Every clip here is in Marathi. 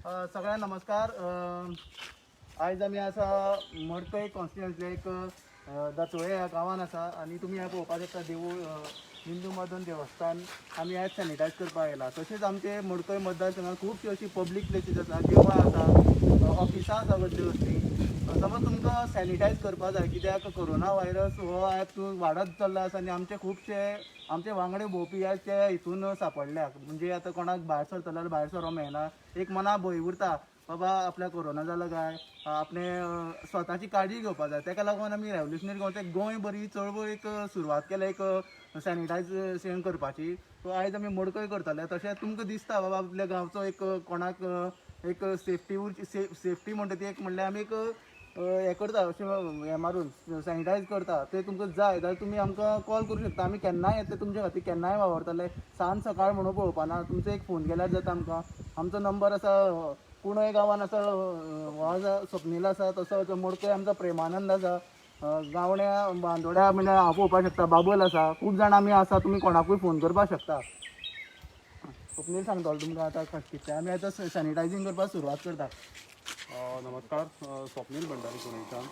सगळ्यांना नमस्कार. आयज आमी आसा मडकय कॉन्स्टिट्युएंसींतले एक दाचोळे ह्या गांवांत आसा आनी तुमी हांगा पळोवपाक शकता देवूळ हिंदू मदन देवस्थान आमी आयज सॅनिटायज करपाक आयला. तशेंच आमचे मडकय मतदारसंघात खुबशी अशी पब्लीक प्लेसीस आसा, देवळां आसा, ऑफिसां आसा कसली कसली. समज तुमकां सॅनिटायज करपा जाय कित्याक कोरोना व्हायरस हो ॲप वाडत चल्ला आसा आनी आमचे खुबशे आमचे वांगडे भोंवपी आयज ते हितून सांपडल्यात. म्हणजे आतां कोणाक भायर सरतलो जाल्यार भायर सरोंक मेळना. एक मना भंय उरता बाबा आपल्याक कोरोना जाला काय, आपणे स्वताची काळजी घेवपाक जाय. ताका लागून आमी रेव्होल्युशनरी गोंय बरी चळवळ एक सुरवात केल्या एक सॅनिटायझेशन करपाची. सो आयज आमी मडकय करतले. तशेंच तुमकां दिसता बाबा आपल्या गांवचो एक कोणाक एक सेफ्टी म्हणटा ती एक म्हणल्यार आमी एक हें करता अशें हें मारून सॅनिटायज करता. ते तुमकां जाय जाल्यार तुमी आमकां कॉल करूं शकता. आमी केन्नाय येतले तुमचे खातीर, केन्नाय वावरतले. सांज सकाळ म्हणून पळोवपाना, तुमचो एक फोन केल्यार जाता आमकां. आमचो नंबर आसा कुणय गांवांत आसा, हो आसा स्वप्नील आसा, तसोच मडकय आमचो प्रेमानंद आसा, गावड्या बांदोड्या म्हणजे हांव पळोवपाक शकता बाबूल आसा. खूब जाण आमी आसा, तुमी कोणाकूय फोन करपाक शकता. स्वप्नील सांगतलो तुमकां आतां कितें आमी आतां सॅनिटायझींग करपाक सुरवात करता. नमस्कार. स्वप्नील भंडारी पुणेच्यान.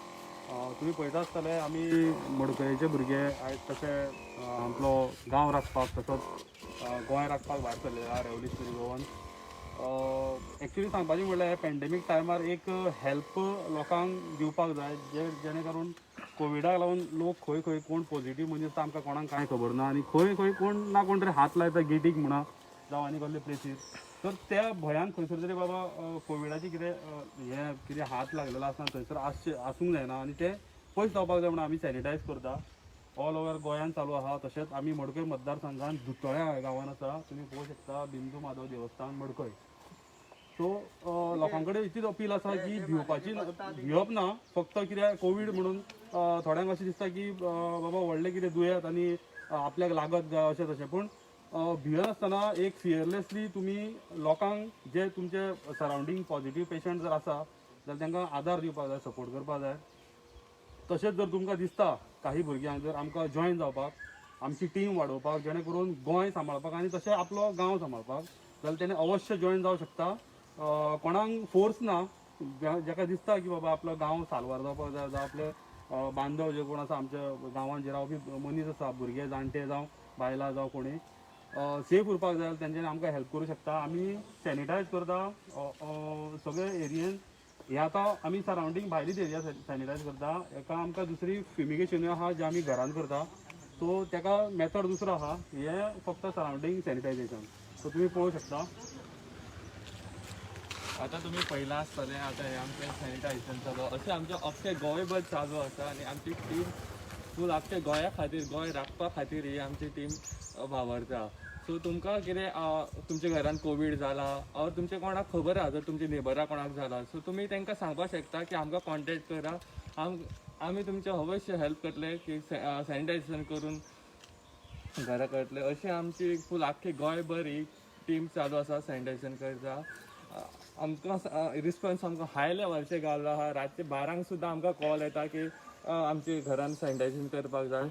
तुम्ही पळयता आसतले आमी मडकयेचे भुरगे आयज तशे आपलो गांव राखपाक तसोच गोंय राखपाक भायर सरले रेव्होल्युशनरी गोवन. एक्चुली सांगपाचें म्हणल्यार पॅन्डेमीक टायमार एक हेल्प लोकांक दिवपाक जाय, जेणे करून कोविडाक लागून लोक खंय खंय कोण पॉझिटीव मनीस आसा आमकां कोणाक कांय खबर ना, आनी खंय खंय कोण ना कोण तरी हात लायता गेटीक म्हणा जावं आनी कसले प्लेसीस. तर त्या भंयान खंयसर तरी बाबा कोविडाची कितें हात लागलेलो आसना थंयसर आसूंक जायना, आनी ते पयस जावपाक जाय म्हणून आमी सॅनिटायज करता. ऑल ओवर गोंयान चालू आहा. तशेंच आमी मडकय मतदारसंघान दुतोळ्या गांवांत आसा, तुमी पळोवंक शकता बिंदू माधव देवस्थान मडकय. सो लोकां कडेन इतलीच अपील आसा की भिवप ना. फक्त कितें कोवीड म्हणून थोड्यांक अशें दिसता की बाबा व्हडलें कितें दुयेंत आनी आपल्याक लागत काय अशें तशें. पूण भियनासतना एक फियरलेसली तुमी लोकांक जे तुमचे सरावंडींग पॉझिटीव पेशंट जर आसा जाल्यार तांकां आदार दिवपाक जाय, सपोर्ट करपाक जाय. तशेंच जर तुमकां दिसता काही भुरग्यांक जर आमकां जॉयन जावपाक, आमची टीम वाडोवपाक, जेणे करून गोंय सांबाळपाक आनी तशें आपलो गांव सांबाळपाक, जाल्यार तेणें अवश्य जॉयन जावं शकता. कोणाक फोर्स ना. जाका दिसता की बाबा आपलो गांव साल्वार जावपाक जाय, जावं आपले बांदव जे कोण आसा आमच्या गांवांत जे रावपी मनीस आसा, भुरगे जाणटे जावं बायलां जावं कोणी सेफ उरपाक जाय, तेंच्यांनी आमकां हेल्प करूं शकता. आमी सॅनिटायज करता सगळे एरियेन. हे आतां आमी सरावंडींग भायलीच एरिया सॅनिटायज करता. हेका आमकां दुसरी फ्युमिगेशनूय आहा जे आमी घरान करता. सो तेका मेथड दुसरो आहा. हे फक्त सरावंडींग सॅनिटायझेशन. सो तुमी पळोवंक शकता. आता तुम्ही पहिला आसतले आता हे आमचे सॅनिटायझेशन चालू अशें आमचे अख्खे गोंयभर चालू आसा आनी आमची टीम फूल आख्खे गोंया खातीर, गोंय राखपा खातीर ही आमची टीम वावरता. सो तुमकां कितें तुमच्या घरान कोवीड जाला ऑर तुमचे कोणाक खबर आहा जर तुमच्या नेबरा कोणाक जाला, सो तुमी तांकां सांगपाक शकता की आमकां कॉन्टॅक्ट करा. आमी तुमचे अवश्य हेल्प करतले की सॅनिटायझेशन करून घरा करतले. अशी आमची फूल आख्खे गोंयभर ही टीम चालू आसा सॅनिटायझेशन करता. आमकां रिस्पॉन्स आमकां हाय लेवलचे गावलो आहा. रातचे 12 सुद्दां आमकां कॉल येता की आमच्या घरान सॅनिटायझेशन करपाक जाय.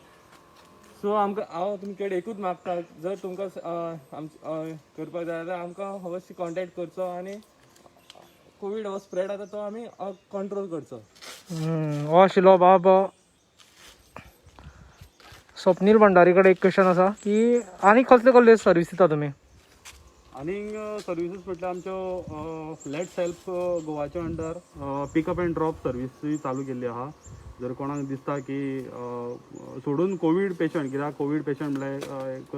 सो आमकां हांव तुमचे कडेन एकूच मागता, जर तुमकां करपाक जाय जाल्यार आमकां अवश्य कॉन्टॅक्ट करचो आनी कोवीड हो स्प्रेड जाता तो आमी कंट्रोल करचो. हो आशिल्लो बाब स्वप्नील भंडारी कडेन. एक क्वेश्चन आसा की आनी कसले कसले सर्वीस दिता तुमी? आनीक सर्विसीस म्हटल्यार आमच्यो लेट्स हेल्प गोवाच्या अंडर पिकअप एंड ड्रॉप सर्वीसूय चालू केल्ली आहा. जर कोणाक दिसता की सोडून कोवीड पेशंट, कित्याक कोवीड पेशंट म्हणल्यार एक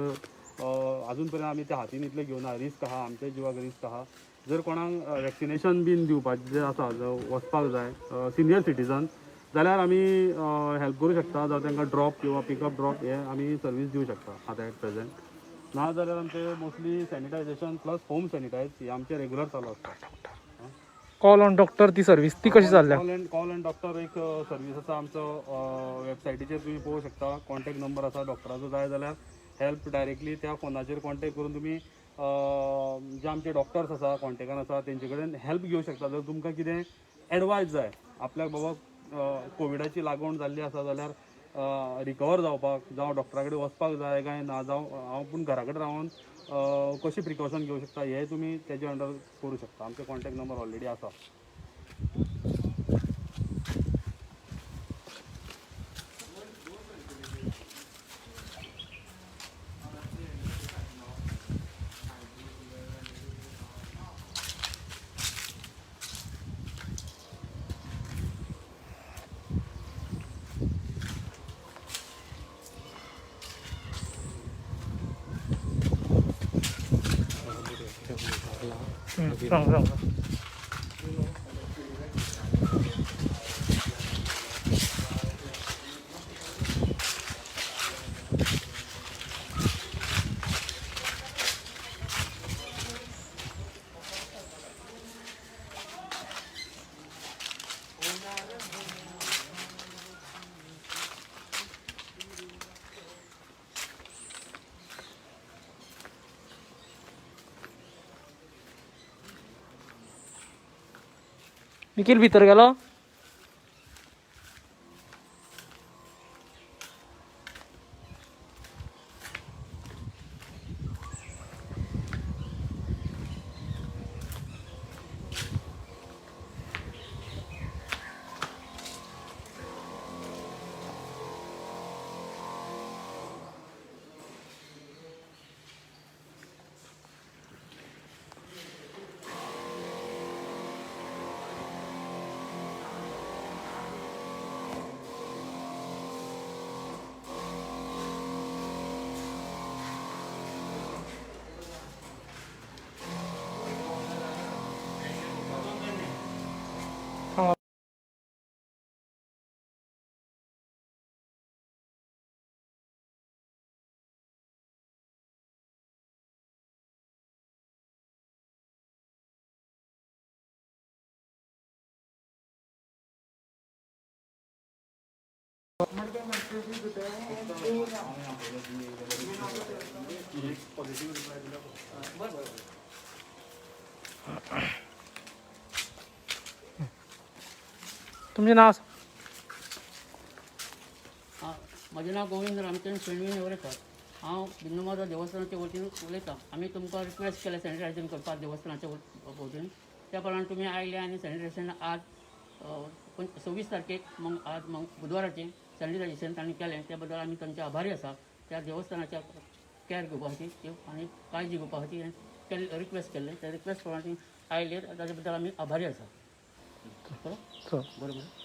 आजून पर्यंत आमी त्या हातीन इतले घेवना, रिस्क आहा, आमच्या जिवाक रिस्क आहा. जर कोणाक वॅक्सिनेशन बीन दिवपाचें जे आसा वचपाक जाय सिनियर सिटीजन, जाल्यार आमी हेल्प करूं शकता. जावं तांकां ड्रॉप किंवा पिकअप ड्रॉप हे आमी सर्वीस दिवं शकता आतां एट प्रेझेंट. ना जाल्यार आमचे mostly sanitisation plus home sanitise हे आमचे रेग्युलर चालू आसता. कॉल ऑन डॉक्टर ती सर्वीस ती कशी जाल्ल्या? कॉल एंड डॉक्टर एक सर्वीस आसा आमचो वेबसायटीचेर तुमी पळोवंक शकता. कॉन्टॅक्ट नंबर आसा डॉक्टराचो. जाय जाल्यार हेल्प डायरेक्टली त्या फोनाचेर कॉन्टॅक्ट करून तुमी जे आमचे डॉक्टर्स आसा कॉन्टॅक्टान आसा तेंचे कडेन हेल्प घेवंक शकता. जर तुमकां कितें एडवायस जाय, आपल्याक बाबा कोविडाची लागवण जाल्ली आसा जाल्यार रिकवर जावपाक, जावं डॉक्टरा कडेन वचपाक जाय काय ना, जावं हांव पूण घरा कडेन रावन कशी प्रिकॉशन घेवं शकता हे तुमी तेजे अंडर करूं शकता. आमचे कॉन्टॅक्ट नंबर ऑलरेडी आसा. सांग. निखिल भितर गेलो. तुमचे नाव सांग. माझे नाव गोविंद रामचंद्र शेणवी नेवरेकर. हांव बिंदुमाता देवस्थानाच्या वतीन उलयतां. आमी तुमकां रिक्वेस्ट केलें सॅनिटायझेशन करपाक देवस्थानाच्या वतीन. त्या प्रमाणे तुमी आयले आनी सॅनिटायझेशन आज 26 तारखेक आज बुधवाराचें सॅनिटायझेशन तांणी केलें. त्या बद्दल आमी तांचे आभारी आसा. त्या देवस्थानाच्या कॅर घेवपा खातीर आनी काळजी घेवपा खातीर रिक्वेस्ट केल्लें. त्या रिक्वेस्ट प्रमाणे आयले ताजे बद्दल आमी आभारी आसा. बरोबर.